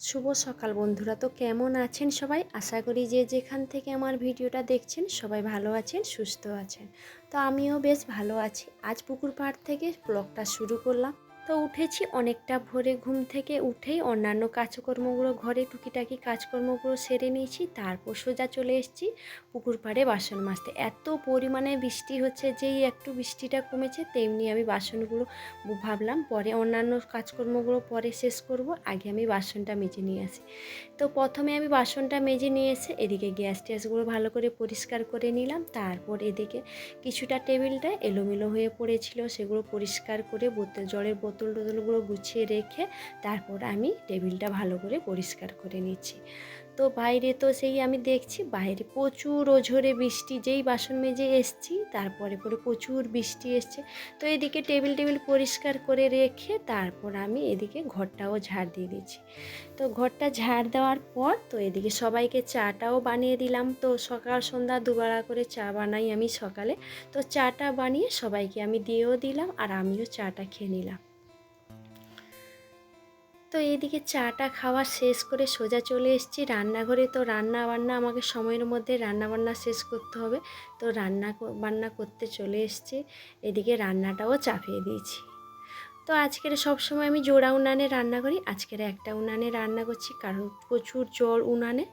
শুভ সকাল বন্ধুরা। তো কেমন আছেন সবাই? আশা করি যে যেখান থেকে আমার ভিডিওটা দেখছেন সবাই ভালো আছেন, সুস্থ আছেন। তো আমিও বেশ ভালো আছি। আজ পুকুর পাড় থেকে ব্লগটা শুরু করলাম। তো উঠেছি অনেকটা ভোরে, ঘুম থেকে উঠেই অন্যান্য কাজকর্মগুলো, ঘরে টুকিটাকি কাজকর্মগুলো সেরে নিয়েছি। তারপর সোজা চলে এসেছি পুকুর পাড়ে বাসন মাজতে। এত পরিমাণে বৃষ্টি হচ্ছে, যেই একটু বৃষ্টিটা কমেছে তেমনি আমি বাসনগুলো ভাবলাম পরে অন্যান্য কাজকর্মগুলো পরে শেষ করব, আগে আমি বাসনটা মেজে নিয়ে আসি। তো প্রথমে আমি বাসনটা মেজে নিয়ে এসে এদিকে গ্যাস ট্যাসগুলো ভালো করে পরিষ্কার করে নিলাম। তারপর এদিকে কিছুটা টেবিলটা এলোমেলো হয়ে পড়েছিল, সেগুলো পরিষ্কার করে জলের বোতল টোতলগুলো গুছিয়ে রেখে তারপর আমি টেবিলটা ভালো করে পরিষ্কার করে নিচ্ছি। তো বাইরে তো সেই আমি দেখছি বাইরে প্রচুর ওঝরে বৃষ্টি, যেই বাসন মেজে এসছি তারপরে প্রচুর বৃষ্টি এসছে। তো এদিকে টেবিল পরিষ্কার করে রেখে তারপর আমি এদিকে ঘরটাও ঝাড় দিয়ে দিচ্ছি। তো ঘরটা ঝাড় দেওয়ার পর তো এদিকে সবাইকে চাটাও বানিয়ে দিলাম। তো সকাল সন্ধ্যা দুবেলা করে চা বানাই আমি সকালে। তো চাটা বানিয়ে সবাইকে আমি দিয়েও দিলাম আর আমিও চাটা খেয়ে নিলাম। তো এইদিকে চাটা খাওয়া শেষ করে সোজা চলে এসেছি রান্নাঘরে। তো রান্না বান্না আমাকে সময়ের মধ্যে রান্না বান্না শেষ করতে হবে। তো বান্না করতে চলে এসেছি। এদিকে রান্নাটাও চাপিয়ে দিয়েছি। তো আজকের সব সময় আমি জোড়া উনানে রান্না করি, আজকের একটা উনানে রান্না করছি কারণ প্রচুর জল উনানে।